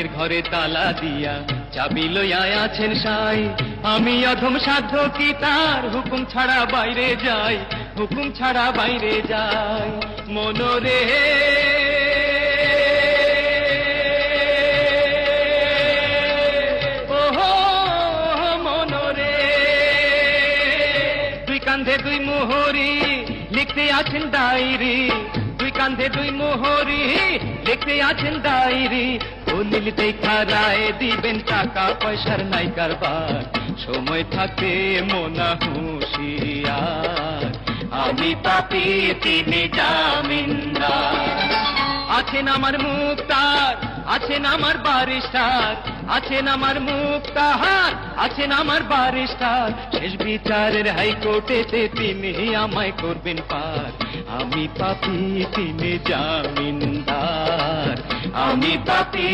প্রাণের ঘরে তালা দিয়া চাবি লইয়া আছেন সাই। আমি অধম সাধ্য কি তার হুকুম ছাড়া বাইরে যাই, হুকুম ছাড়া বাইরে যাই। মনোরে ওহো মনোরে, দুই কান্ধে দুই মোহরি লিখতে আছেন ডায়েরি, দুই কান্ধে দুই মোহরি লিখতে আছেন ডায়েরি। দলিল দেখা রায় দিবেন, টাকা পয়সার নাই কারবার, সময় থাকে মোনা হুঁশিয়ার। আমি পাপী তিনি জামিনদার। আছেন আমার মুক্তার, আছেন আমার বারিস্টার, আছেন আমার মুক্তার, আছেন আমার বারিস্টার। শেষ বিচারের হাইকোর্টেতে তিনি আমায় করবেন পার। আমি পাপী তিনি জামিনদার, আমি পাপী।